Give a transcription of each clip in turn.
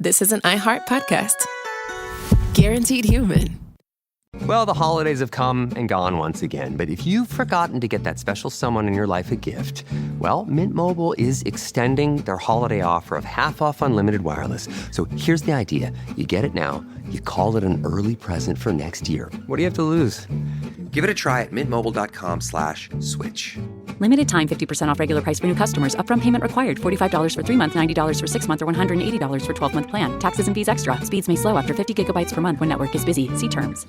this is an iHeart podcast. Guaranteed human. Well, the holidays have come and gone once again, but if you've forgotten to get that special someone in your life a gift, well, Mint Mobile is extending their holiday offer of half off unlimited wireless. So here's the idea. You get it now, you call it an early present for next year. What do you have to lose? Give it a try at mintmobile.com/switch. Limited time 50% off regular price for new customers. Upfront payment required. $45 for 3 months, $90 for 6 months, or $180 for 12-month plan. Taxes and fees extra. Speeds may slow after 50 gigabytes per month when network is busy. See terms.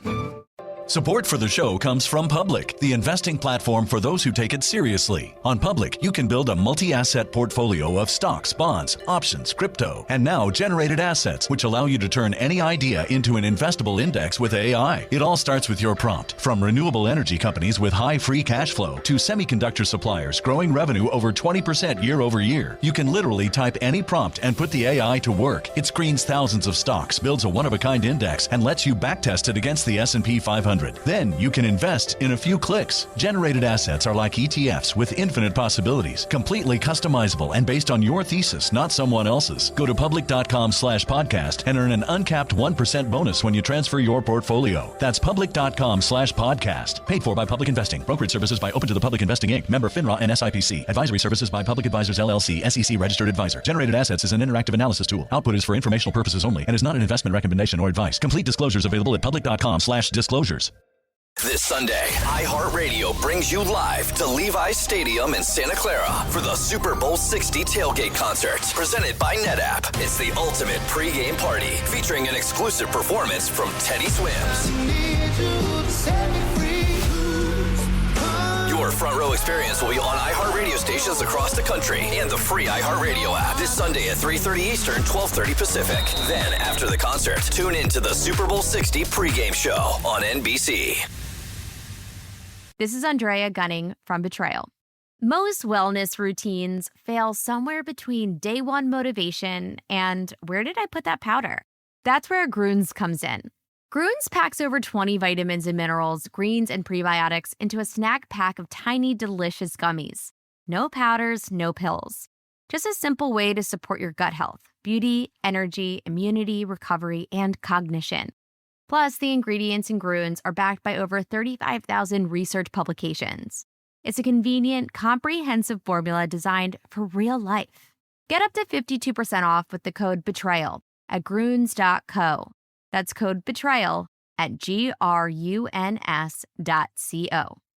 Support for the show comes from Public, the investing platform for those who take it seriously. On Public, you can build a multi-asset portfolio of stocks, bonds, options, crypto, and now generated assets, which allow you to turn any idea into an investable index with AI. It all starts with your prompt. From renewable energy companies with high free cash flow to semiconductor suppliers growing revenue over 20% year over year. You can literally type any prompt and put the AI to work. It screens thousands of stocks, builds a one-of-a-kind index, and lets you backtest it against the S&P 500. Then you can invest in a few clicks. Generated assets are like ETFs with infinite possibilities, completely customizable and based on your thesis, not someone else's. Go to public.com/podcast and earn an uncapped 1% bonus when you transfer your portfolio. That's public.com/podcast. Paid for by Public Investing. Brokerage services by Open to the Public Investing Inc. Member FINRA and SIPC. Advisory services by Public Advisors LLC, SEC registered advisor. Generated assets is an interactive analysis tool. Output is for informational purposes only and is not an investment recommendation or advice. Complete disclosures available at public.com/disclosures. This Sunday, iHeartRadio brings you live to Levi's Stadium in Santa Clara for the Super Bowl 60 tailgate concert, presented by NetApp. It's the ultimate pregame party, featuring an exclusive performance from Teddy Swims. Your front row experience will be on iHeartRadio stations across the country and the free iHeartRadio app this Sunday at 3:30 Eastern, 12:30 Pacific. Then, after the concert, tune in to the Super Bowl 60 pregame show on NBC. This is Andrea Gunning from Betrayal. Most wellness routines fail somewhere between day one motivation and where did I put that powder? That's where Grunes comes in. Grunes packs over 20 vitamins and minerals, greens, and prebiotics into a snack pack of tiny, delicious gummies. No powders, no pills. Just a simple way to support your gut health, beauty, energy, immunity, recovery, and cognition. Plus, the ingredients in Grunes are backed by over 35,000 research publications. It's a convenient, comprehensive formula designed for real life. Get up to 52% off with the code BETRAYAL at Grunes.co. That's code BETRAYAL at GRUNS.co.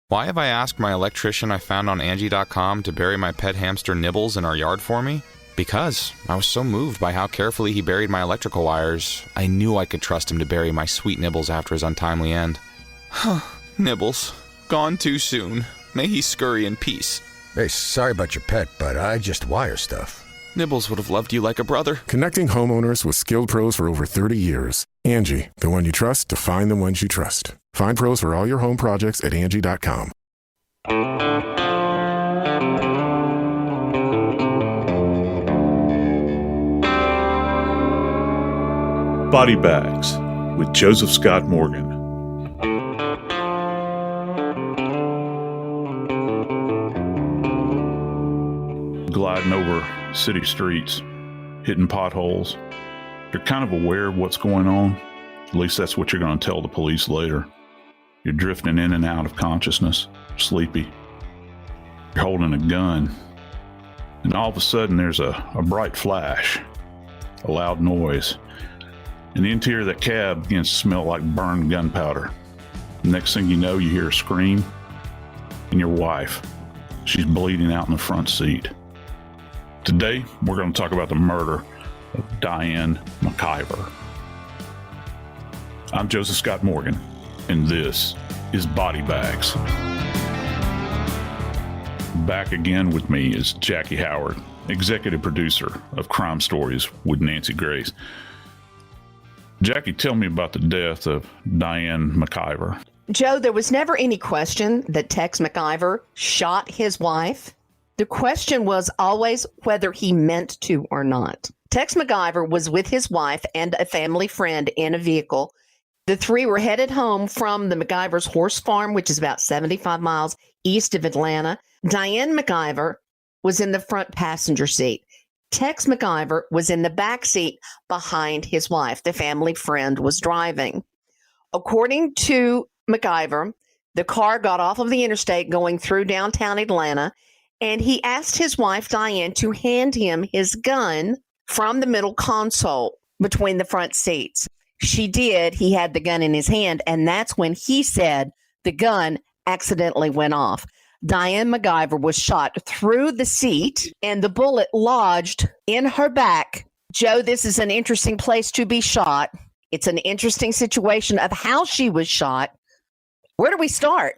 Why have I asked my electrician I found on Angie.com to bury my pet hamster Nibbles in our yard for me? Because I was so moved by how carefully he buried my electrical wires, I knew I could trust him to bury my sweet Nibbles after his untimely end. Nibbles, gone too soon. May he scurry in peace. Hey, sorry about your pet, but I just wire stuff. Nibbles would have loved you like a brother. Connecting homeowners with skilled pros for over 30 years. Angie, the one you trust to find the ones you trust. Find pros for all your home projects at Angie.com. Body Bags with Joseph Scott Morgan. Gliding over city streets, hitting potholes. You're kind of aware of what's going on. At least that's what you're going to tell the police later. You're drifting in and out of consciousness, sleepy. You're holding a gun. And all of a sudden there's a bright flash, a loud noise. And the interior of that cab begins to smell like burned gunpowder. The next thing you know, you hear a scream. And your wife, she's bleeding out in the front seat. Today, we're going to talk about the murder of Diane McIver. I'm Joseph Scott Morgan, and this is Body Bags. Back again with me is Jackie Howard, executive producer of Crime Stories with Nancy Grace. Jackie, tell me about the death of Diane McIver. Joe, there was never any question that Tex McIver shot his wife. The question was always whether he meant to or not. Tex McIver was with his wife and a family friend in a vehicle. The three were headed home from the McIver's horse farm, which is about 75 miles east of Atlanta. Diane McIver was in the front passenger seat. Tex McIver was in the back seat behind his wife. The family friend was driving. According to McIver, the car got off of the interstate going through downtown Atlanta, and he asked his wife, Diane, to hand him his gun from the middle console between the front seats. She did. He had the gun in his hand, and that's when he said the gun accidentally went off. Diane McIver was shot through the seat, and the bullet lodged in her back. Joe, this is an interesting place to be shot. It's an interesting situation of how she was shot. Where do we start?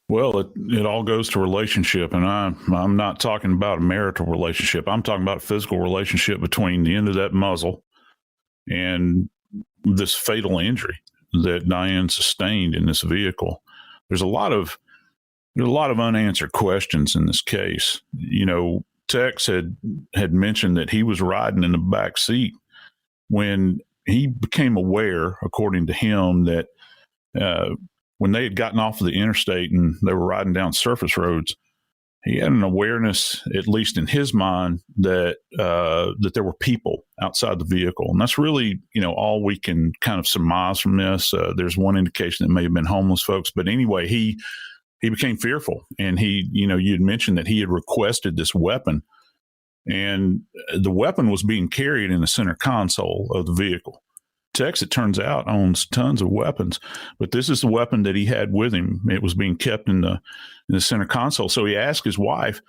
Well, it all goes to relationship, and I'm not talking about a marital relationship. I'm talking about a physical relationship between the end of that muzzle and this fatal injury that Diane sustained in this vehicle. There's a lot of unanswered questions in this case. You know, Tex had mentioned that he was riding in the back seat when he became aware, according to him, that when they had gotten off of the interstate and they were riding down surface roads, he had an awareness, at least in his mind, that that there were people outside the vehicle. And that's really, all we can kind of surmise from this. There's one indication that may have been homeless folks. But anyway, he became fearful. And you had mentioned that he had requested this weapon. And the weapon was being carried in the center console of the vehicle. Tex, it turns out, owns tons of weapons, but this is the weapon that he had with him. It was being kept in the center console. So he asked his wife,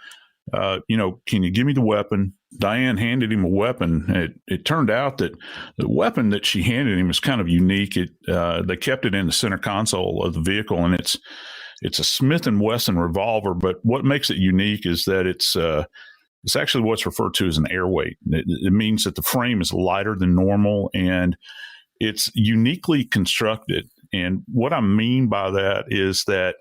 can you give me the weapon? Diane handed him a weapon. It turned out that the weapon that she handed him was kind of unique. They kept it in the center console of the vehicle, and it's a Smith & Wesson revolver. But what makes it unique is that it's actually what's referred to as an air weight. It means that the frame is lighter than normal, and it's uniquely constructed. And what I mean by that is that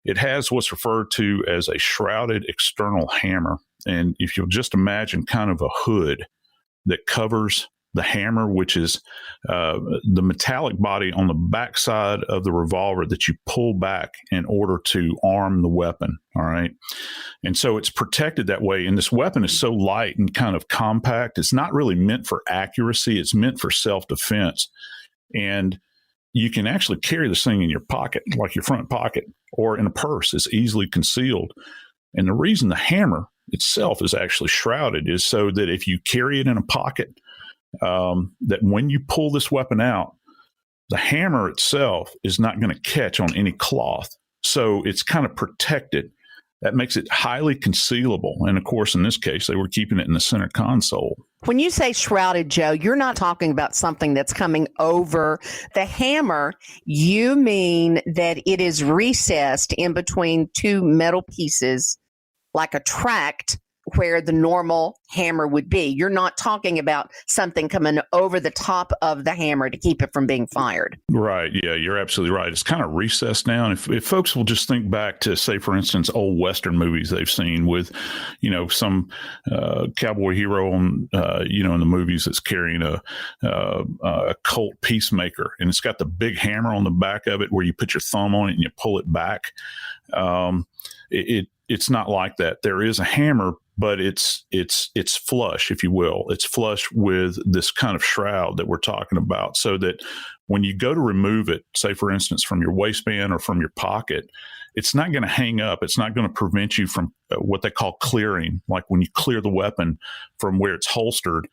it has what's referred to as a shrouded external hammer. And if you'll just imagine kind of a hood that covers the hammer, which is the metallic body on the backside of the revolver that you pull back in order to arm the weapon. All right. And so it's protected that way. And this weapon is so light and kind of compact. It's not really meant for accuracy. It's meant for self-defense. And you can actually carry this thing in your pocket, like your front pocket, or in a purse. It's easily concealed. And the reason the hammer itself is actually shrouded is so that if you carry it in a pocket, that when you pull this weapon out, the hammer itself is not going to catch on any cloth. So it's kind of protected. That makes it highly concealable. And of course, in this case, they were keeping it in the center console. When you say shrouded, Joe, you're not talking about something that's coming over the hammer. You mean that it is recessed in between two metal pieces, like a tract, where the normal hammer would be. You're not talking about something coming over the top of the hammer to keep it from being fired. Right. Yeah, you're absolutely right. It's kind of recessed down. If folks will just think back to, say, for instance, old Western movies they've seen with, some cowboy hero on, in the movies that's carrying a Colt Peacemaker, and it's got the big hammer on the back of it where you put your thumb on it and you pull it back. It's not like that. There is a hammer, but it's flush, if you will. It's flush with this kind of shroud that we're talking about, so that when you go to remove it, say, for instance, from your waistband or from your pocket, it's not going to hang up. It's not going to prevent you from what they call clearing, like when you clear the weapon from where it's holstered,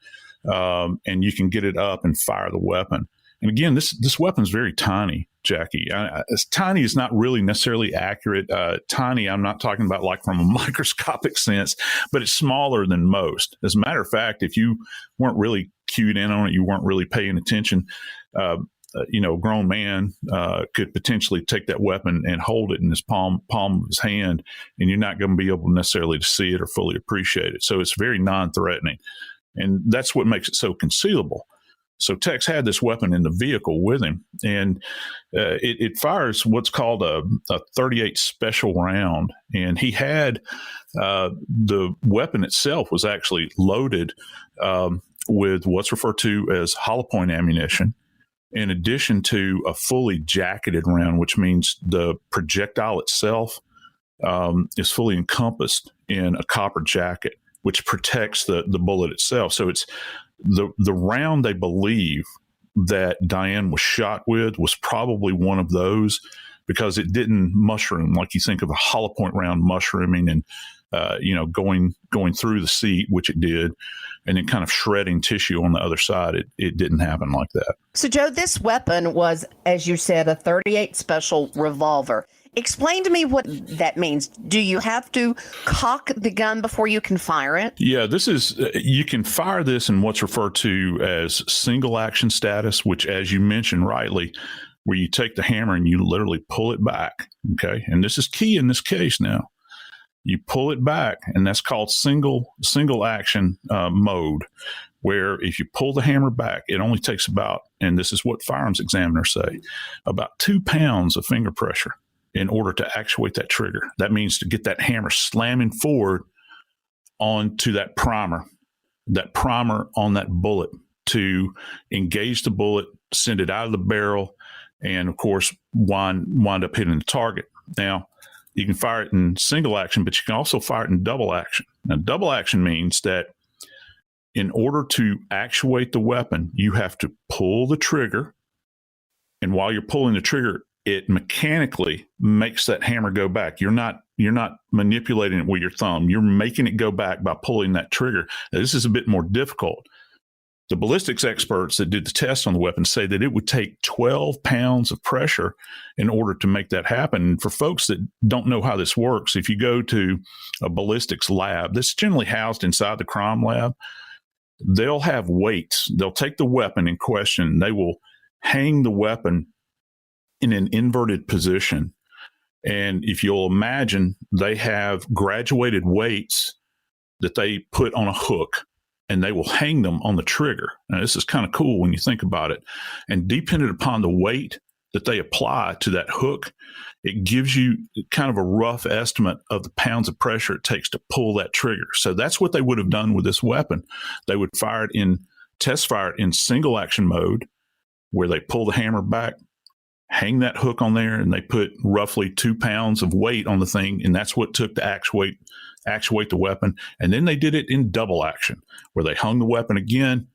and you can get it up and fire the weapon. And again, this weapon's very tiny, Jackie. Tiny is not really necessarily accurate. Tiny, I'm not talking about like from a microscopic sense, but it's smaller than most. As a matter of fact, if you weren't really cued in on it, you weren't really paying attention, a grown man could potentially take that weapon and hold it in his palm of his hand, and you're not going to be able necessarily to see it or fully appreciate it. So it's very non-threatening. And that's what makes it so concealable. So Tex had this weapon in the vehicle with him, and it fires what's called a 38 special round. And he had the weapon itself was actually loaded with what's referred to as hollow point ammunition, in addition to a fully jacketed round, which means the projectile itself is fully encompassed in a copper jacket. which protects the bullet itself. So it's the round they believe that Diane was shot with was probably one of those, because it didn't mushroom like you think of a hollow point round mushrooming and going through the seat, which it did, and then kind of shredding tissue on the other side. It didn't happen like that. So, Joe, this weapon was, as you said, a .38 special revolver. Explain to me what that means. Do you have to cock the gun before you can fire it? Yeah, this is, you can fire this in what's referred to as single action status, which, as you mentioned rightly, where you take the hammer and you literally pull it back. Okay. And this is key in this case now. You pull it back, and that's called single action mode, where if you pull the hammer back, it only takes about, and this is what firearms examiners say, about 2 pounds of finger pressure in order to actuate that trigger. That means to get that hammer slamming forward onto that primer on that bullet, to engage the bullet, send it out of the barrel, and of course wind up hitting the target. Now, you can fire it in single action, but you can also fire it in double action. Now, double action means that in order to actuate the weapon, you have to pull the trigger, and while you're pulling the trigger, it mechanically makes that hammer go back. You're not manipulating it with your thumb. You're making it go back by pulling that trigger. Now, this is a bit more difficult. The ballistics experts that did the test on the weapon say that it would take 12 pounds of pressure in order to make that happen. And for folks that don't know how this works, if you go to a ballistics lab that's generally housed inside the crime lab, they'll have weights. They'll take the weapon in question. They will hang the weapon in an inverted position. And if you'll imagine, they have graduated weights that they put on a hook, and they will hang them on the trigger. Now, this is kind of cool when you think about it. And dependent upon the weight that they apply to that hook, it gives you kind of a rough estimate of the pounds of pressure it takes to pull that trigger. So that's what they would have done with this weapon. They would fire it in single action mode, where they pull the hammer back, hang that hook on there, and they put roughly 2 pounds of weight on the thing, and that's what took to actuate the weapon. And then they did it in double action, where they hung the weapon again,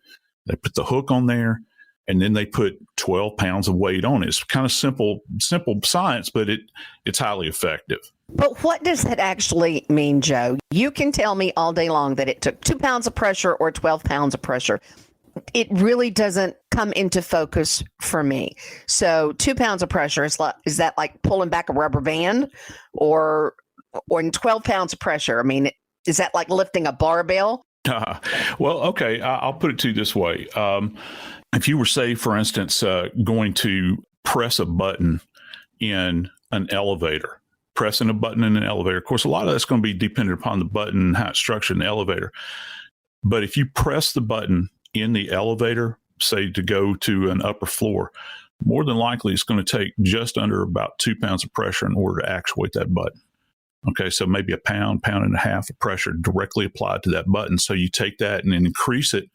they put the hook on there, and then they put 12 pounds of weight on it. It's kind of simple science, but it's highly effective. But what does that actually mean, Joe? You can tell me all day long that it took 2 pounds of pressure or 12 pounds of pressure. It really doesn't come into focus for me. So 2 pounds of pressure, is that like pulling back a rubber band, or in 12 pounds of pressure? I mean, is that like lifting a barbell? Well, okay, I'll put it to you this way. If you were, say, for instance, going to press a button in an elevator, pressing a button in an elevator, of course, a lot of that's going to be dependent upon the button and how it's structured in the elevator. But if you press the button in the elevator, say to go to an upper floor, more than likely it's going to take just under about 2 pounds of pressure in order to actuate that button. Okay, so maybe a pound and a half of pressure directly applied to that button. So you take that and then increase it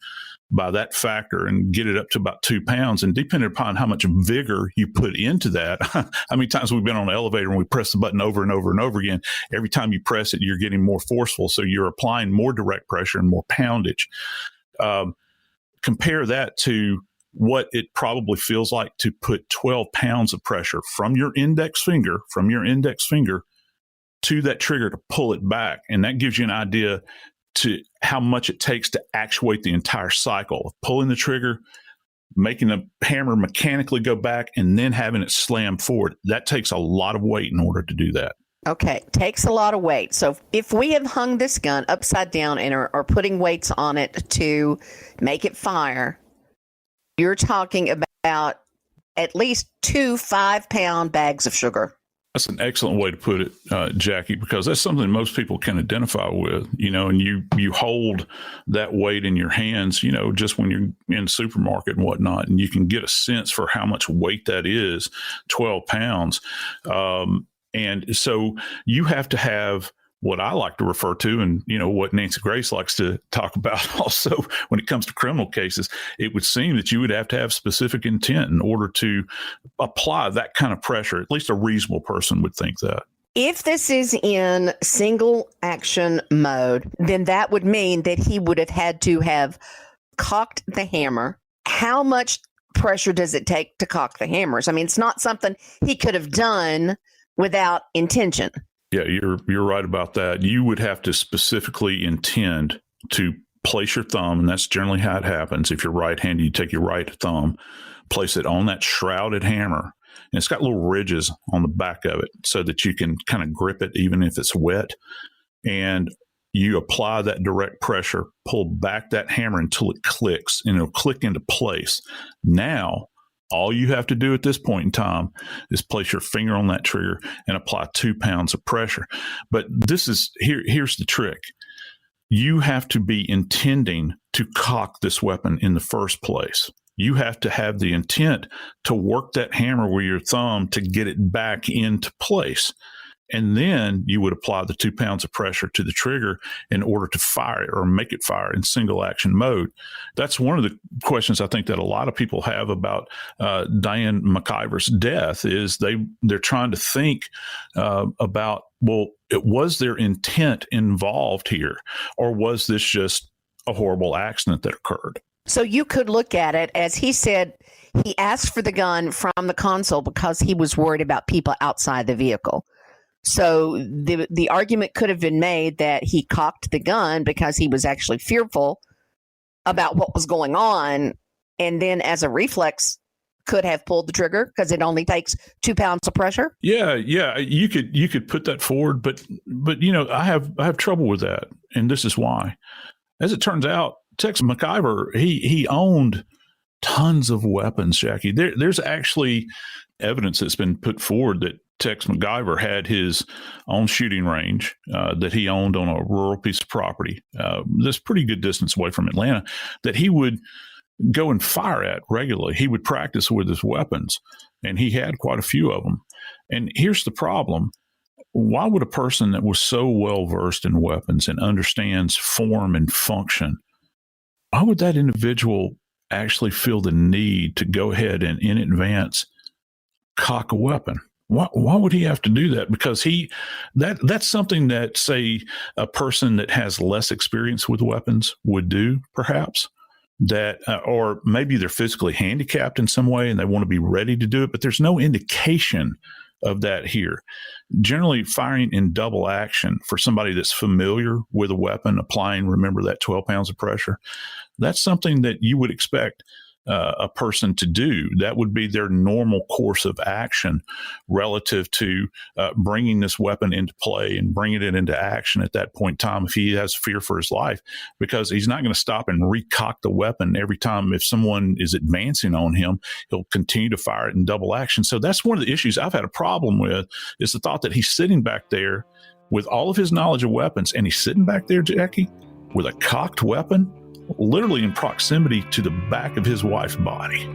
by that factor and get it up to about 2 pounds. And depending upon how much vigor you put into that, how many times we've been on an elevator and we press the button over and over and over again, every time you press it, you're getting more forceful. So you're applying more direct pressure and more poundage. Compare that to what it probably feels like to put 12 pounds of pressure from your index finger to that trigger to pull it back. And that gives you an idea to how much it takes to actuate the entire cycle of pulling the trigger, making the hammer mechanically go back, and then having it slam forward. That takes a lot of weight in order to do that. Okay, takes a lot of weight. So if we have hung this gun upside down and are putting weights on it to make it fire, you're talking about at least 2 5-pound bags of sugar. That's an excellent way to put it, Jackie, because that's something most people can identify with, and you hold that weight in your hands, just when you're in the supermarket and whatnot, and you can get a sense for how much weight that is, 12 pounds. And so you have to have what I like to refer to, and what Nancy Grace likes to talk about also when it comes to criminal cases, it would seem that you would have to have specific intent in order to apply that kind of pressure. At least a reasonable person would think that. If this is in single action mode, then that would mean that he would have had to have cocked the hammer. How much pressure does it take to cock the hammers? I mean, it's not something he could have done without intention. Yeah, you're right about that. You would have to specifically intend to place your thumb, and that's generally how it happens. If you're right-handed, you take your right thumb, place it on that shrouded hammer, and it's got little ridges on the back of it so that you can kind of grip it even if it's wet. And you apply that direct pressure, pull back that hammer until it clicks, and it'll click into place. Now, all you have to do at this point in time is place your finger on that trigger and apply 2 pounds of pressure. But here's the trick. You have to be intending to cock this weapon in the first place. You have to have the intent to work that hammer with your thumb to get it back into place. And then you would apply the 2 pounds of pressure to the trigger in order to fire it or make it fire in single action mode. That's one of the questions I think that a lot of people have about Diane McIver's death is they're trying to think about, well, was there intent involved here, or was this just a horrible accident that occurred? So you could look at it as he said, he asked for the gun from the console because he was worried about people outside the vehicle. So the argument could have been made that he cocked the gun because he was actually fearful about what was going on, and then as a reflex could have pulled the trigger because it only takes 2 pounds of pressure. Yeah, you could put that forward, but I have trouble with that, and this is why. As it turns out, Tex McIver he owned tons of weapons, Jackie. There's actually evidence that's been put forward that Tex McIver had his own shooting range that he owned on a rural piece of property that's pretty good distance away from Atlanta that he would go and fire at regularly. He would practice with his weapons, and he had quite a few of them. And here's the problem. Why would a person that was so well versed in weapons and understands form and function, why would that individual actually feel the need to go ahead and in advance cock a weapon? Why would he have to do that? Because that's something that, say, a person that has less experience with weapons would do, perhaps. That or maybe they're physically handicapped in some way and they want to be ready to do it, but there's no indication of that here. Generally, firing in double action for somebody that's familiar with a weapon, applying, remember that 12 pounds of pressure, that's something that you would expect a person to do. That would be their normal course of action relative to bringing this weapon into play and bringing it into action at that point in time if he has fear for his life, because he's not going to stop and recock the weapon every time. If someone is advancing on him, he'll continue to fire it in double action. So that's one of the issues I've had a problem with, is the thought that he's sitting back there with all of his knowledge of weapons, and he's sitting back there, Jackie, with a cocked weapon, literally in proximity to the back of his wife's body.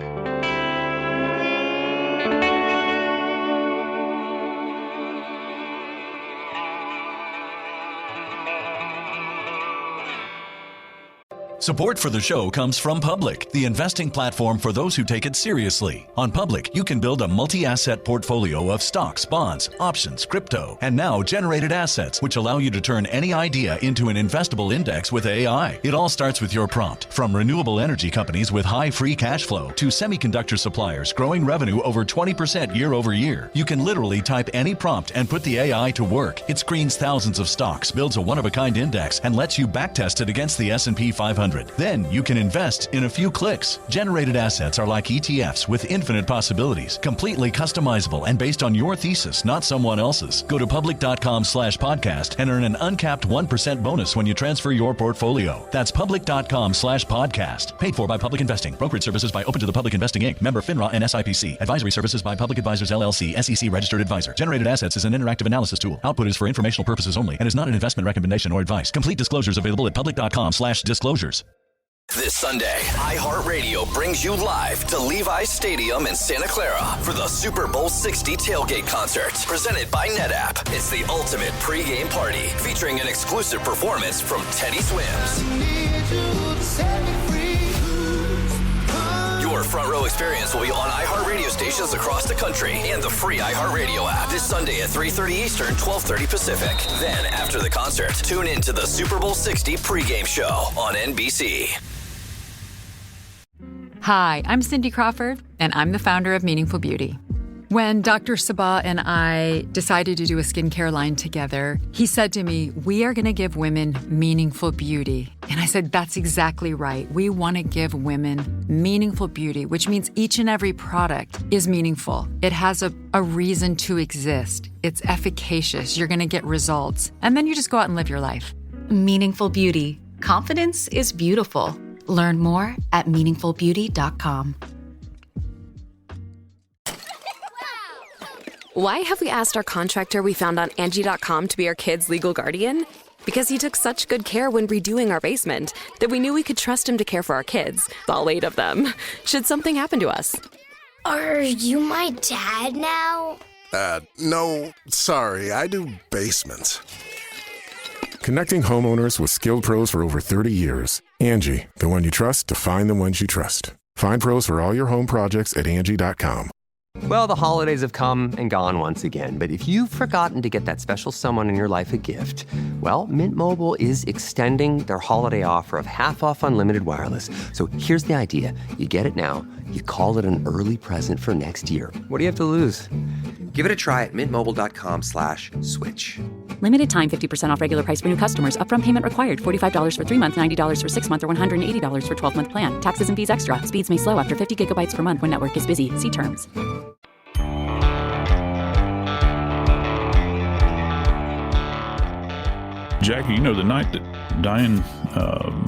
Support for the show comes from Public, the investing platform for those who take it seriously. On Public, you can build a multi-asset portfolio of stocks, bonds, options, crypto, and now generated assets, which allow you to turn any idea into an investable index with AI. It all starts with your prompt. From renewable energy companies with high free cash flow to semiconductor suppliers growing revenue over 20% year over year, you can literally type any prompt and put the AI to work. It screens thousands of stocks, builds a one-of-a-kind index, and lets you backtest it against the S&P 500. Then you can invest in a few clicks. Generated assets are like ETFs with infinite possibilities, completely customizable and based on your thesis, not someone else's. Go to public.com/podcast and earn an uncapped 1% bonus when you transfer your portfolio. That's public.com/podcast. Paid for by Public Investing. Brokerage services by Open to the Public Investing Inc. Member FINRA and SIPC. Advisory services by Public Advisors LLC, SEC registered advisor. Generated assets is an interactive analysis tool. Output is for informational purposes only and is not an investment recommendation or advice. Complete disclosures available at public.com/disclosures. This Sunday, iHeartRadio brings you live to Levi's Stadium in Santa Clara for the Super Bowl 60 tailgate concert, presented by NetApp. It's the ultimate pregame party, featuring an exclusive performance from Teddy Swims. Your front row experience will be on iHeartRadio stations across the country and the free iHeartRadio app this Sunday at 3:30 Eastern, 12:30 Pacific. Then, after the concert, tune in to the Super Bowl 60 pregame show on NBC. Hi, I'm Cindy Crawford, and I'm the founder of Meaningful Beauty. When Dr. Sabah and I decided to do a skincare line together, he said to me, we are going to give women meaningful beauty. And I said, that's exactly right. We want to give women meaningful beauty, which means each and every product is meaningful. It has a reason to exist. It's efficacious. You're going to get results. And then you just go out and live your life. Meaningful Beauty. Confidence is beautiful. Learn more at meaningfulbeauty.com. Why have we asked our contractor we found on Angie.com to be our kids' legal guardian? Because he took such good care when redoing our basement that we knew we could trust him to care for our kids, all 8 of them, should something happen to us. Are you my dad now? No, sorry, I do basements. Connecting homeowners with skilled pros for over 30 years. Angie, the one you trust to find the ones you trust. Find pros for all your home projects at Angie.com. Well, the holidays have come and gone once again, but if you've forgotten to get that special someone in your life a gift, well, Mint Mobile is extending their holiday offer of half off unlimited wireless. So here's the idea. You get it now, you call it an early present for next year. What do you have to lose? Give it a try at mintmobile.com/switch. Limited time 50% off regular price for new customers. Upfront payment required. $45 for 3 months, $90 for 6 months, or $180 for 12-month plan. Taxes and fees extra. Speeds may slow after 50 gigabytes per month when network is busy. See terms. Jackie, the night that Diane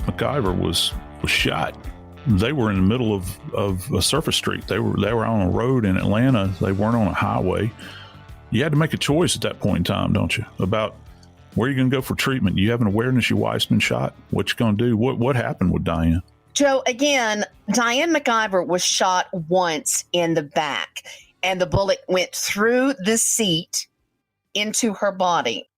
McIver was shot, they were in the middle of a surface street. They were on a road in Atlanta. They weren't on a highway. You had to make a choice at that point in time, don't you, about where you're going to go for treatment. You have an awareness your wife's been shot. What you going to do? What happened with Diane? Joe, again, Diane McIver was shot once in the back, and the bullet went through the seat into her body.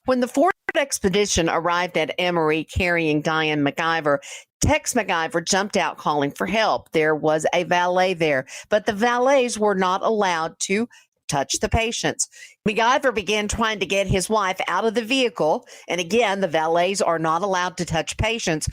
When the Ford expedition arrived at Emory carrying Diane McIver, Tex McIver jumped out calling for help. There was a valet there, but the valets were not allowed to touch the patients. McIver began trying to get his wife out of the vehicle, and again, the valets are not allowed to touch patients.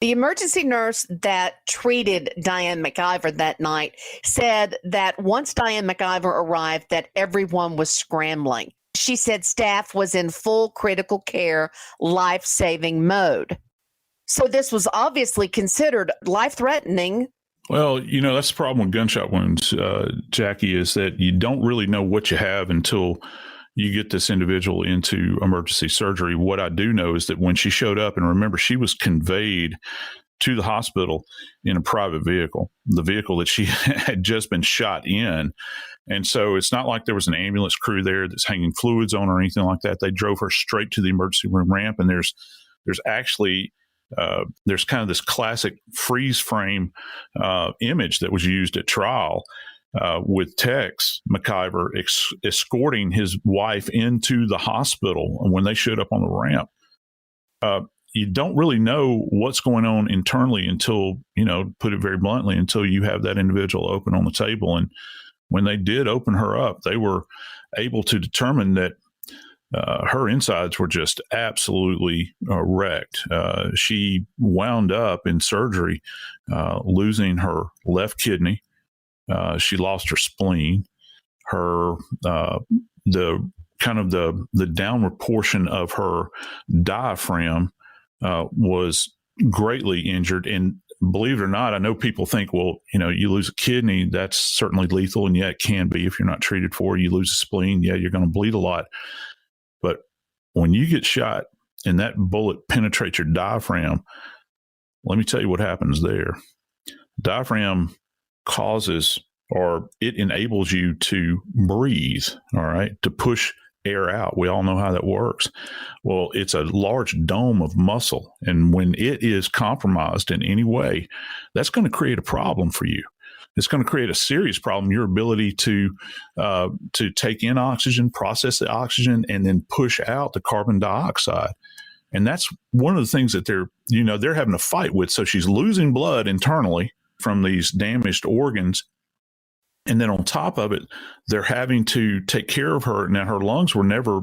The emergency nurse that treated Diane McIver that night said that once Diane McIver arrived, that everyone was scrambling. She said staff was in full critical care, life-saving mode. So this was obviously considered life-threatening. Well, that's the problem with gunshot wounds, Jackie, is that you don't really know what you have until you get this individual into emergency surgery. What I do know is that when she showed up, and remember, she was conveyed to the hospital in a private vehicle, the vehicle that she had just been shot in. And so it's not like there was an ambulance crew there that's hanging fluids on her or anything like that. They drove her straight to the emergency room ramp. And there's actually there's kind of this classic freeze frame image that was used at trial with Tex McIver escorting his wife into the hospital when they showed up on the ramp. You don't really know what's going on internally until, put it very bluntly, until you have that individual open on the table. And when they did open her up, they were able to determine that her insides were just absolutely wrecked. She wound up in surgery losing her left kidney. She lost her spleen. Her the downward portion of her diaphragm was greatly injured. And believe it or not, I know people think, well, you lose a kidney, that's certainly lethal. And yeah, it can be if you're not treated for it. You lose a spleen, yeah, you're going to bleed a lot. But when you get shot and that bullet penetrates your diaphragm, let me tell you what happens there. Diaphragm causes, or it enables you to breathe, all right, to push air out. We all know how that works. Well, it's a large dome of muscle. And when it is compromised in any way, that's going to create a problem for you. It's going to create a serious problem, your ability to take in oxygen, process the oxygen, and then push out the carbon dioxide. And that's one of the things that they're having to fight with. So she's losing blood internally from these damaged organs. And then on top of it, they're having to take care of her. Now, her lungs were never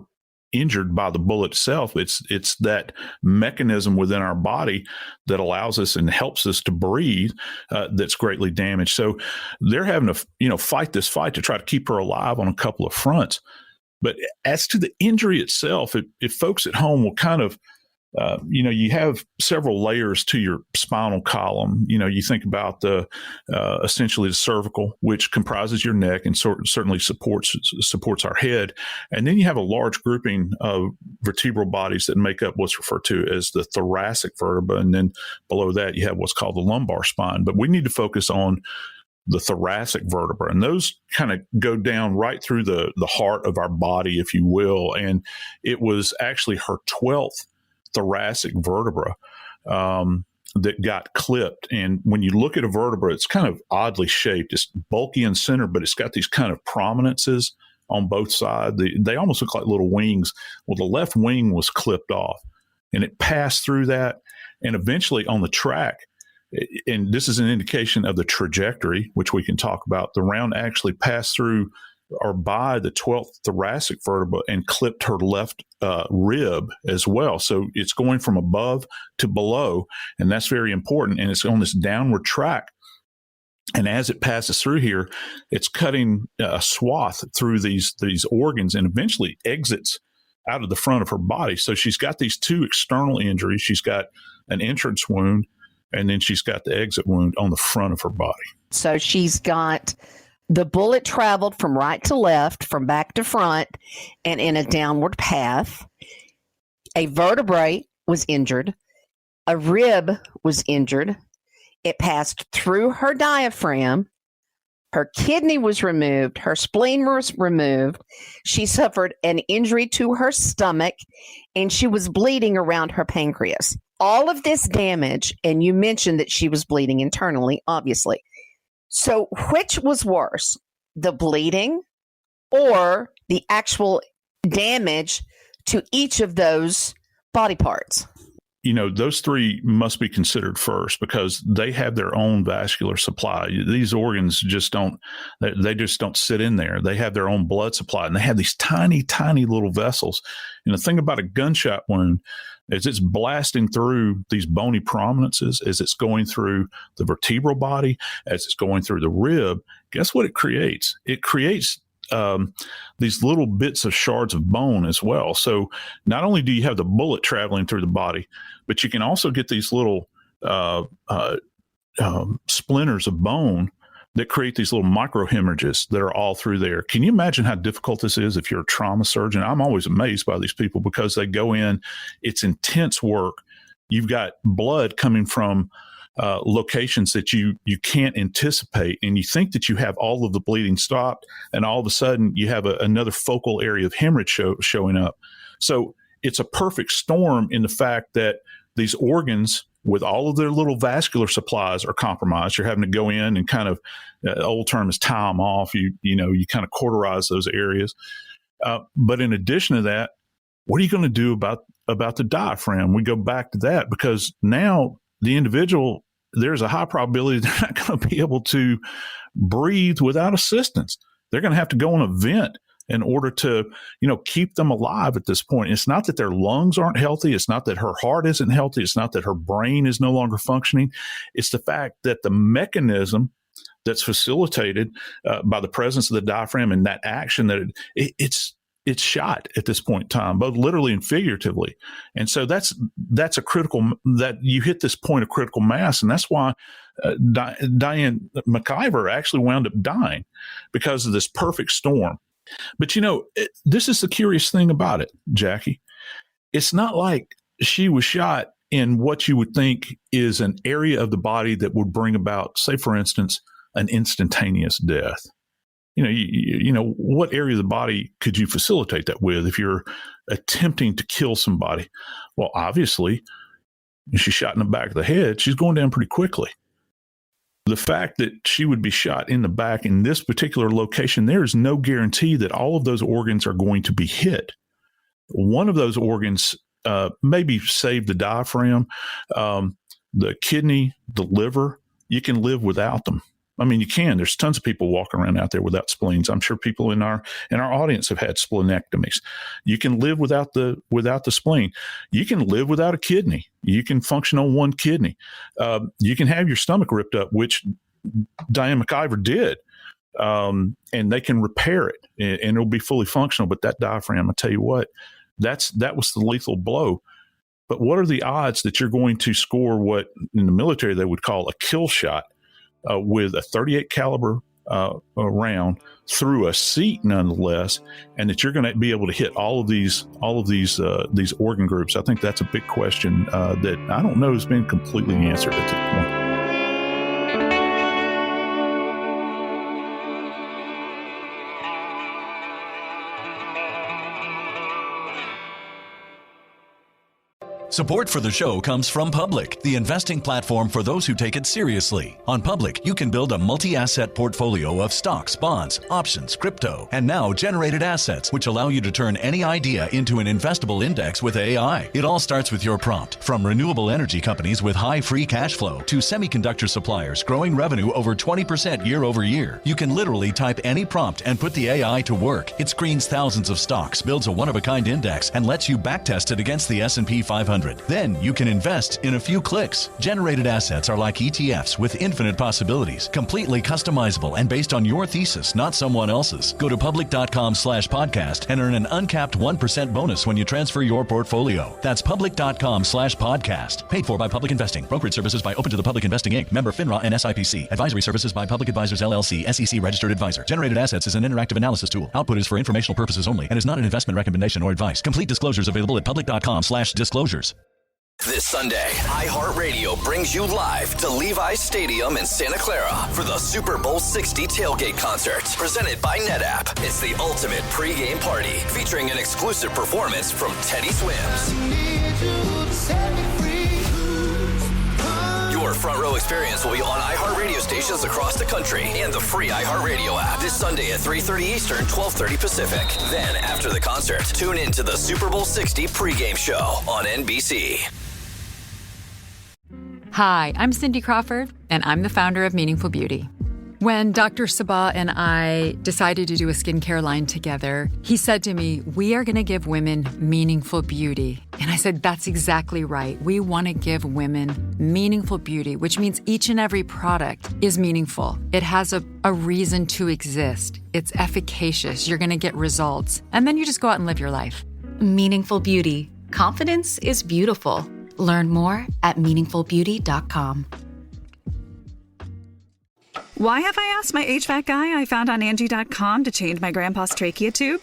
injured by the bullet itself. It's that mechanism within our body that allows us and helps us to breathe that's greatly damaged. So they're having to, fight this fight to try to keep her alive on a couple of fronts. But as to the injury itself, if folks at home will kind of, you have several layers to your spinal column. You think about essentially the cervical, which comprises your neck and certainly supports our head. And then you have a large grouping of vertebral bodies that make up what's referred to as the thoracic vertebra. And then below that, you have what's called the lumbar spine. But we need to focus on the thoracic vertebra, and those kind of go down right through the heart of our body, if you will. And it was actually her 12th thoracic vertebra that got clipped. And when you look at a vertebra, it's kind of oddly shaped. It's bulky in center, but it's got these kind of prominences on both sides. They almost look like little wings. Well, the left wing was clipped off, and it passed through that. And eventually on the track, and this is an indication of the trajectory, which we can talk about, the round actually passed through or by the 12th thoracic vertebra and clipped her left rib as well. So it's going from above to below, and that's very important. And it's on this downward track. And as it passes through here, it's cutting a swath through these organs and eventually exits out of the front of her body. So she's got these two external injuries. She's got an entrance wound, and then she's got the exit wound on the front of her body. So she's got the bullet traveled from right to left, from back to front, and in a downward path. A vertebrae was injured. A rib was injured. It passed through her diaphragm. Her kidney was removed. Her spleen was removed. She suffered an injury to her stomach, and she was bleeding around her pancreas. All of this damage, and you mentioned that she was bleeding internally, obviously. So which was worse, the bleeding or the actual damage to each of those body parts? Those three must be considered first because they have their own vascular supply. These organs just don't sit in there. They have their own blood supply, and they have these tiny, tiny little vessels. And the thing about a gunshot wound is it's blasting through these bony prominences as it's going through the vertebral body, as it's going through the rib. Guess what it creates? It creates these little bits of shards of bone as well. So not only do you have the bullet traveling through the body, but you can also get these little splinters of bone that create these little microhemorrhages that are all through there. Can you imagine how difficult this is if you're a trauma surgeon? I'm always amazed by these people because they go in, it's intense work. You've got blood coming from locations that you can't anticipate, and you think that you have all of the bleeding stopped, and all of a sudden you have another focal area of hemorrhage showing up. So it's a perfect storm in the fact that these organs, with all of their little vascular supplies, are compromised. You're having to go in and kind of, old term is tie them off. You kind of cauterize those areas. But in addition to that, what are you going to do about the diaphragm? We go back to that because now the individual, there's a high probability they're not going to be able to breathe without assistance. They're going to have to go on a vent in order to, keep them alive at this point. It's not that their lungs aren't healthy. It's not that her heart isn't healthy. It's not that her brain is no longer functioning. It's the fact that the mechanism that's facilitated by the presence of the diaphragm and that action that it's shot at this point in time, both literally and figuratively. And so that's a critical, that you hit this point of critical mass. And that's why Diane McIver actually wound up dying, because of this perfect storm. But, this is the curious thing about it, Jackie. It's not like she was shot in what you would think is an area of the body that would bring about, say, for instance, an instantaneous death. What area of the body could you facilitate that with if you're attempting to kill somebody? Well, obviously, if she's shot in the back of the head, she's going down pretty quickly. The fact that she would be shot in the back in this particular location, there is no guarantee that all of those organs are going to be hit. One of those organs maybe saved the diaphragm, the kidney, the liver, you can live without them. I mean, you can. There's tons of people walking around out there without spleens. I'm sure people in our audience have had splenectomies. You can live without the spleen. You can live without a kidney. You can function on one kidney. You can have your stomach ripped up, which Diane McIver did, and they can repair it, and it'll be fully functional. But that diaphragm, I tell you what, that was the lethal blow. But what are the odds that you're going to score what in the military they would call a kill shot? With a 38 caliber round through a seat, nonetheless, and that you're going to be able to hit all of these organ groups. I think that's a big question that I don't know has been completely answered at this point. Support for the show comes from Public, the investing platform for those who take it seriously. On Public, you can build a multi-asset portfolio of stocks, bonds, options, crypto, and now generated assets, which allow you to turn any idea into an investable index with AI. It all starts with your prompt. From renewable energy companies with high free cash flow to semiconductor suppliers growing revenue over 20% year over year, you can literally type any prompt and put the AI to work. It screens thousands of stocks, builds a one-of-a-kind index, and lets you backtest it against the S&P 500. Then you can invest in a few clicks. Generated assets are like ETFs with infinite possibilities, completely customizable and based on your thesis, not someone else's. Go to public.com/podcast and earn an uncapped 1% bonus when you transfer your portfolio. That's public.com/podcast. Paid for by Public Investing. Brokerage services by Open to the Public Investing Inc. Member FINRA and SIPC. Advisory services by Public Advisors LLC, SEC registered advisor. Generated assets is an interactive analysis tool. Output is for informational purposes only and is not an investment recommendation or advice. Complete disclosures available at public.com/disclosures. This Sunday, iHeartRadio brings you live to Levi's Stadium in Santa Clara for the Super Bowl 60 tailgate concert, presented by NetApp. It's the ultimate pregame party, featuring an exclusive performance from Teddy Swims. Your front row experience will be on iHeartRadio stations across the country and the free iHeartRadio app this Sunday at 3:30 Eastern, 12:30 Pacific. Then, after the concert, tune in to the Super Bowl 60 pregame show on NBC. Hi, I'm Cindy Crawford, and I'm the founder of Meaningful Beauty. When Dr. Sabah and I decided to do a skincare line together, he said to me, we are going to give women meaningful beauty. And I said, that's exactly right. We want to give women meaningful beauty, which means each and every product is meaningful. It has a reason to exist. It's efficacious. You're going to get results. And then you just go out and live your life. Meaningful Beauty. Confidence is beautiful. Learn more at meaningfulbeauty.com. Why have I asked my HVAC guy I found on Angie.com to change my grandpa's trachea tube?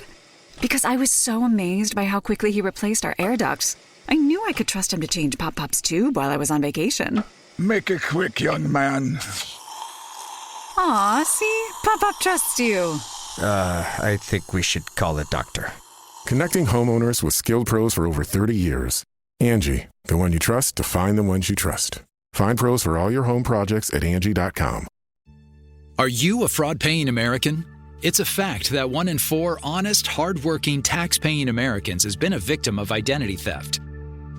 Because I was so amazed by how quickly he replaced our air ducts. I knew I could trust him to change Pop-Pop's tube while I was on vacation. Make it quick, young man. Aw, see? Pop-Pop trusts you. I think we should call a doctor. Connecting homeowners with skilled pros for over 30 years. Angie, the one you trust to find the ones you trust. Find pros for all your home projects at Angie.com. Are you a fraud-paying American? It's a fact that 1 in 4 honest, hard-working, tax-paying Americans has been a victim of identity theft.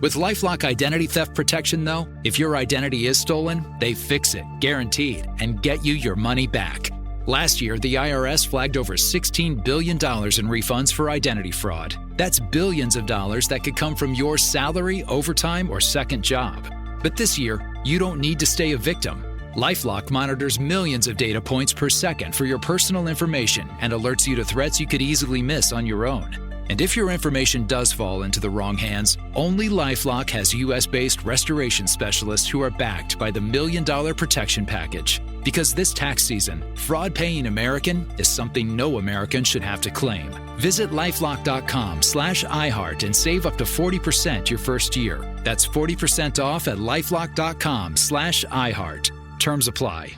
With LifeLock Identity Theft Protection, though, if your identity is stolen, they fix it, guaranteed, and get you your money back. Last year, the IRS flagged over $16 billion in refunds for identity fraud. That's billions of dollars that could come from your salary, overtime, or second job. But this year, you don't need to stay a victim. LifeLock monitors millions of data points per second for your personal information and alerts you to threats you could easily miss on your own. And if your information does fall into the wrong hands, only LifeLock has U.S.-based restoration specialists who are backed by the $1 Million Protection Package. Because this tax season, fraud-paying American is something no American should have to claim. Visit LifeLock.com/iHeart and save up to 40% your first year. That's 40% off at LifeLock.com/iHeart. Terms apply.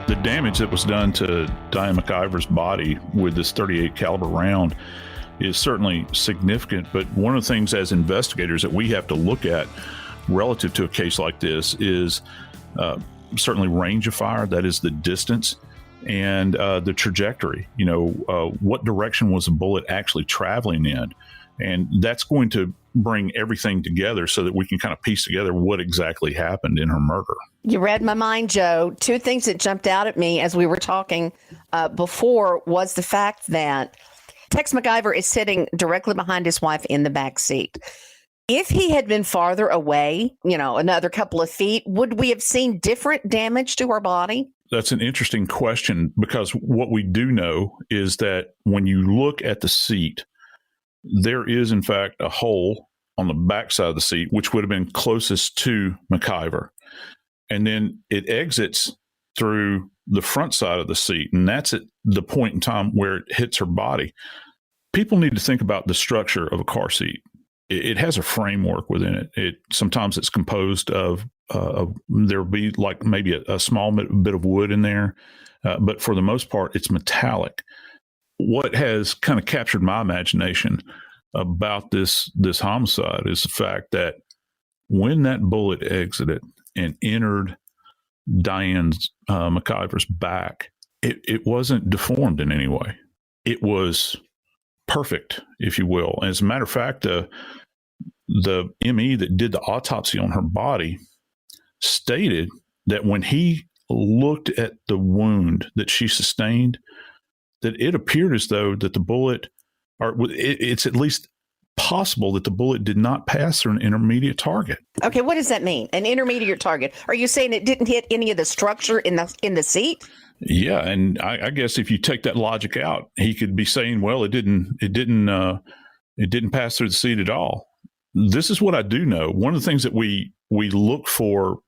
The damage that was done to Diane McIver's body with this 38 caliber round is certainly significant. But one of the things as investigators that we have to look at relative to a case like this is certainly range of fire, that is the distance, and the trajectory. What direction was the bullet actually traveling in? And that's going to bring everything together so that we can kind of piece together what exactly happened in her murder. You read my mind, Joe. Two things that jumped out at me as we were talking before was the fact that Tex McIver is sitting directly behind his wife in the back seat. If he had been farther away, another couple of feet, would we have seen different damage to her body? That's an interesting question, because what we do know is that when you look at the seat, there is, in fact, a hole on the back side of the seat, which would have been closest to McIver. And then it exits through the front side of the seat, and that's at the point in time where it hits her body. People need to think about the structure of a car seat. It has a framework within it. Sometimes it's composed of there'll be like maybe a small bit of wood in there, but for the most part, it's metallic. What has kind of captured my imagination about this homicide is the fact that when that bullet exited and entered Diane McIver's back, it wasn't deformed in any way. It was perfect, if you will. As a matter of fact, the ME that did the autopsy on her body stated that when he looked at the wound that she sustained, that it appeared as though that the bullet, or it's at least possible that the bullet did not pass through an intermediate target. Okay, what does that mean? An intermediate target? Are you saying it didn't hit any of the structure in the seat? Yeah, and I guess if you take that logic out, he could be saying, well, it didn't pass through the seat at all. This is what I do know. One of the things that we look for,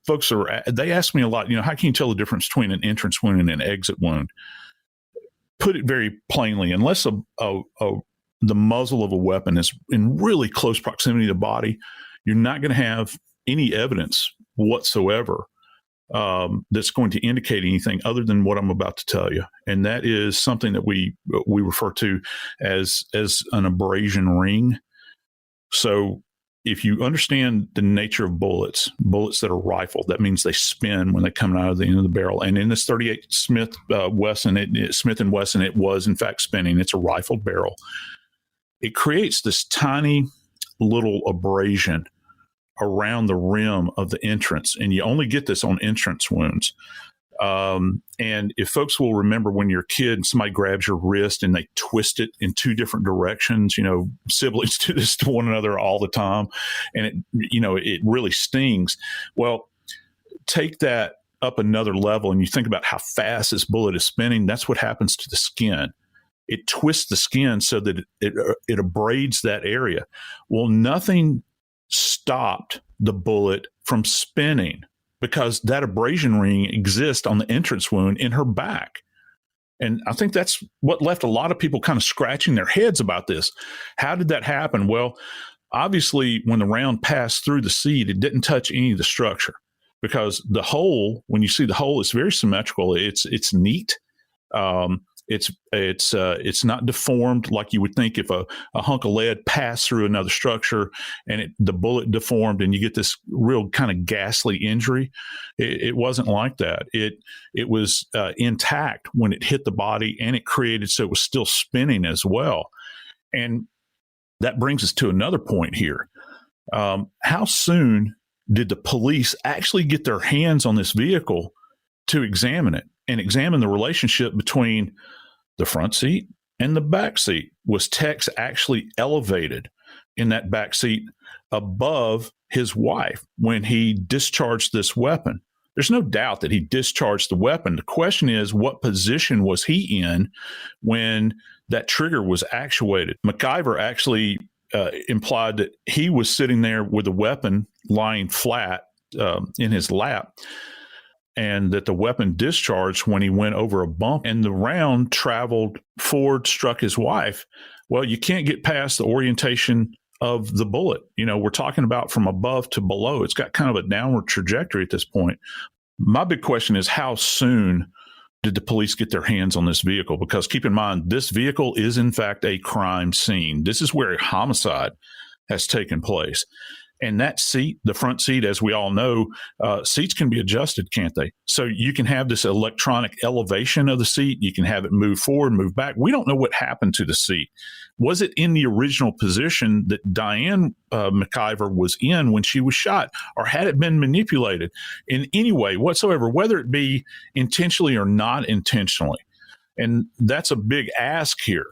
folks they ask me a lot, how can you tell the difference between an entrance wound and an exit wound? Put it very plainly, unless the muzzle of a weapon is in really close proximity to the body, you're not going to have any evidence whatsoever that's going to indicate anything other than what I'm about to tell you. And that is something that we refer to as an abrasion ring. So if you understand the nature of bullets that are rifled, that means they spin when they come out of the end of the barrel. And in this 38 Smith & Wesson, it was in fact spinning. It's a rifled barrel. It creates this tiny little abrasion around the rim of the entrance, and you only get this on entrance wounds. And if folks will remember, when you're a kid and somebody grabs your wrist and they twist it in two different directions, siblings do this to one another all the time, and it really stings. Well, take that up another level and you think about how fast this bullet is spinning. That's what happens to the skin. It twists the skin so that it abrades that area. Well, nothing stopped the bullet from spinning, because that abrasion ring exists on the entrance wound in her back. And I think that's what left a lot of people kind of scratching their heads about this. How did that happen? Well, obviously, when the round passed through the seat, it didn't touch any of the structure, because the hole, when you see the hole, it's very symmetrical. It's neat. It's not deformed like you would think if a hunk of lead passed through another structure and the bullet deformed and you get this real kind of ghastly injury. It wasn't like that. It was intact when it hit the body, and it created so it was still spinning as well. And that brings us to another point here. How soon did the police actually get their hands on this vehicle to examine it and examine the relationship between the front seat and the back seat? Was Tex actually elevated in that back seat above his wife when he discharged this weapon? There's no doubt that he discharged the weapon. The question is, what position was he in when that trigger was actuated? McIver actually implied that he was sitting there with the weapon lying flat in his lap, and that the weapon discharged when he went over a bump and the round traveled forward, struck his wife. Well, you can't get past the orientation of the bullet. We're talking about from above to below. It's got kind of a downward trajectory at this point. My big question is, how soon did the police get their hands on this vehicle? Because keep in mind, this vehicle is in fact a crime scene. This is where a homicide has taken place. And that seat, the front seat, as we all know, seats can be adjusted, can't they? So you can have this electronic elevation of the seat. You can have it move forward, move back. We don't know what happened to the seat. Was it in the original position that Diane McIver was in when she was shot? Or had it been manipulated in any way whatsoever, whether it be intentionally or not intentionally? And that's a big ask here.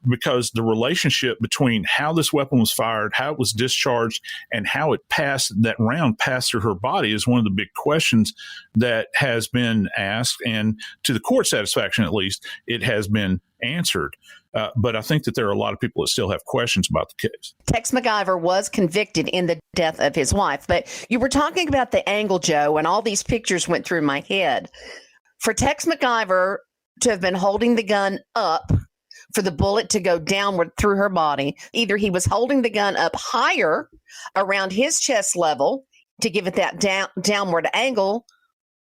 Because the relationship between how this weapon was fired, how it was discharged, and how it passed, that round passed through her body is one of the big questions that has been asked. And to the court satisfaction, at least, it has been answered. But I think that there are a lot of people that still have questions about the case. Tex McIver was convicted in the death of his wife. But you were talking about the angle, Joe, and all these pictures went through my head. For Tex McIver to have been holding the gun up, for the bullet to go downward through her body, either he was holding the gun up higher around his chest level to give it that downward angle,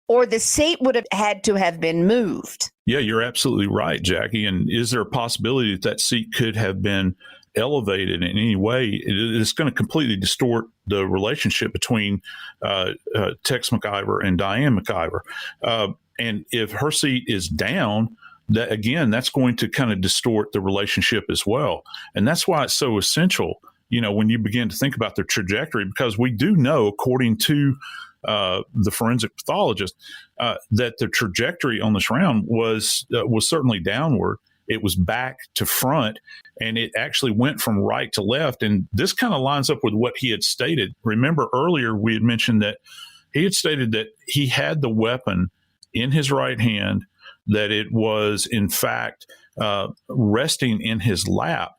or the seat would have had to have been moved. Yeah, you're absolutely right, Jackie. And is there a possibility that that seat could have been elevated in any way? It's going to completely distort the relationship between Tex McIver and Diane McIver. And if her seat is down, that again, that's going to kind of distort the relationship as well. And that's why it's so essential, when you begin to think about their trajectory, because we do know, according to the forensic pathologist, that the trajectory on this round was certainly downward. It was back to front, and it actually went from right to left. And this kind of lines up with what he had stated. Remember earlier, we had mentioned that he had stated that he had the weapon in his right hand, that it was, in fact, resting in his lap.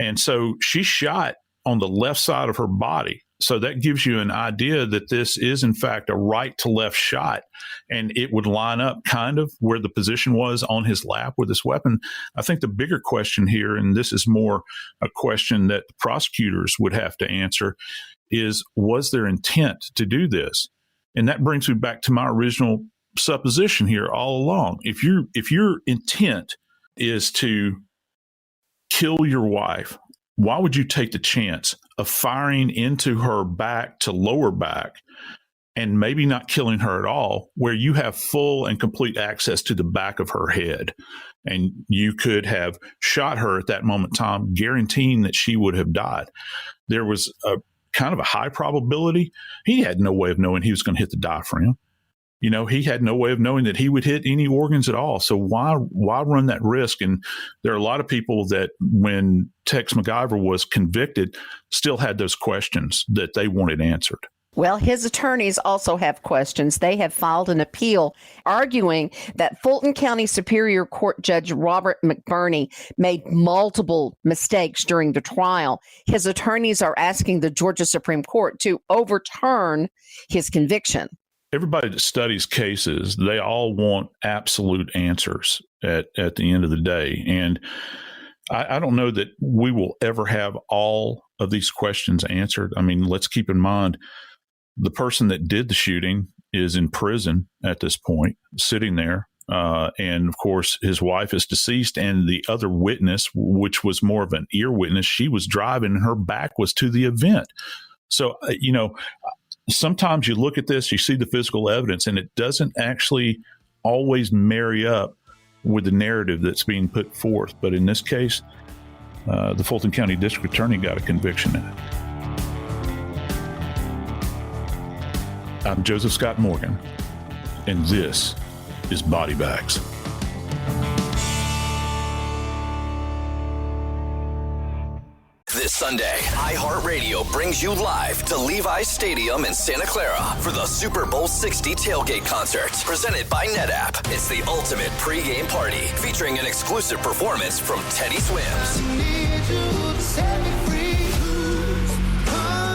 And so she shot on the left side of her body. So that gives you an idea that this is, in fact, a right to left shot. And it would line up kind of where the position was on his lap with this weapon. I think the bigger question here, and this is more a question that the prosecutors would have to answer, is was there intent to do this? And that brings me back to my original supposition here all along. If your intent is to kill your wife, why would you take the chance of firing into her back to lower back and maybe not killing her at all, where you have full and complete access to the back of her head? And you could have shot her at that moment in time, guaranteeing that she would have died. There was a kind of a high probability. He had no way of knowing he was going to hit the diaphragm. He had no way of knowing that he would hit any organs at all. So why run that risk? And there are a lot of people that when Tex McIver was convicted still had those questions that they wanted answered. Well, his attorneys also have questions. They have filed an appeal arguing that Fulton County Superior Court Judge Robert McBurney made multiple mistakes during the trial. His attorneys are asking the Georgia Supreme Court to overturn his conviction. Everybody that studies cases, they all want absolute answers at the end of the day. And I don't know that we will ever have all of these questions answered. I mean, let's keep in mind, the person that did the shooting is in prison at this point, sitting there. And of course, his wife is deceased. And the other witness, which was more of an ear witness, she was driving and her back was to the event. So, sometimes you look at this, you see the physical evidence, and it doesn't actually always marry up with the narrative that's being put forth. But in this case, the Fulton County District Attorney got a conviction in it. I'm Joseph Scott Morgan, and this is Body Bags. This Sunday, iHeartRadio brings you live to Levi's Stadium in Santa Clara for the Super Bowl 60 tailgate concert, presented by NetApp. It's the ultimate pregame party, featuring an exclusive performance from Teddy Swims.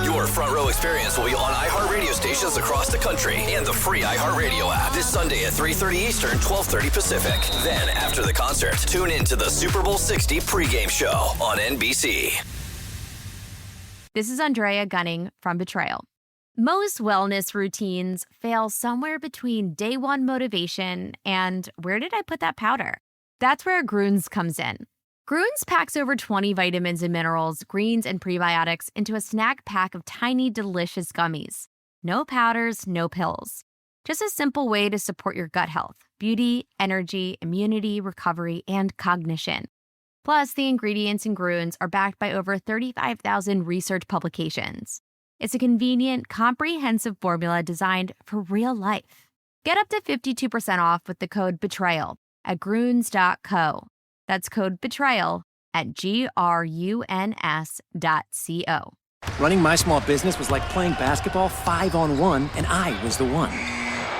Your front row experience will be on iHeartRadio stations across the country and the free iHeartRadio app this Sunday at 3:30 Eastern, 12:30 Pacific. Then, after the concert, tune in to the Super Bowl 60 pregame show on NBC. This is Andrea Gunning from Betrayal. Most wellness routines fail somewhere between day one motivation and where did I put that powder? That's where Grüns comes in. Grüns packs over 20 vitamins and minerals, greens, and prebiotics into a snack pack of tiny, delicious gummies. No powders, no pills. Just a simple way to support your gut health, beauty, energy, immunity, recovery, and cognition. Plus, the ingredients in Grüns are backed by over 35,000 research publications. It's a convenient, comprehensive formula designed for real life. Get up to 52% off with the code BETRAYAL at Grüns.co. That's code BETRAYAL at GRUNS.co. Running my small business was like playing basketball 5-on-1, and I was the one.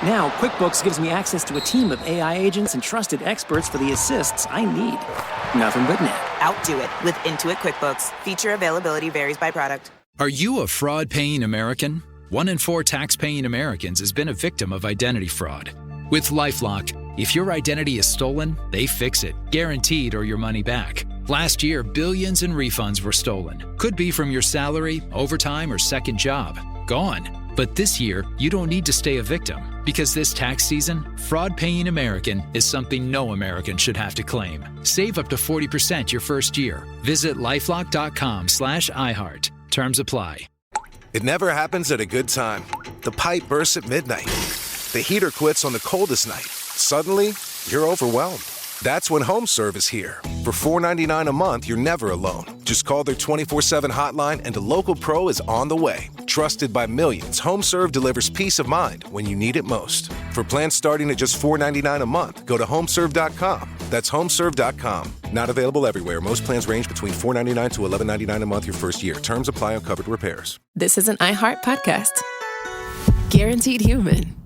Now, QuickBooks gives me access to a team of AI agents and trusted experts for the assists I need. Nothing but net. Outdo it with Intuit QuickBooks. Feature availability varies by product. Are you a fraud-paying American? 1 in 4 tax-paying Americans has been a victim of identity fraud. With LifeLock, if your identity is stolen, they fix it, guaranteed, or your money back. Last year, billions in refunds were stolen. Could be from your salary, overtime, or second job. Gone. But this year, you don't need to stay a victim, because this tax season, fraud-paying American is something no American should have to claim. Save up to 40% your first year. Visit lifelock.com/iHeart. Terms apply. It never happens at a good time. The pipe bursts at midnight. The heater quits on the coldest night. Suddenly, you're overwhelmed. That's when HomeServe is here. For $4.99 a month, you're never alone. Just call their 24/7 hotline and a local pro is on the way. Trusted by millions, HomeServe delivers peace of mind when you need it most. For plans starting at just $4.99 a month, go to HomeServe.com. That's HomeServe.com. Not available everywhere. Most plans range between $4.99 to $11.99 a month your first year. Terms apply on covered repairs. This is an iHeart podcast. Guaranteed Human.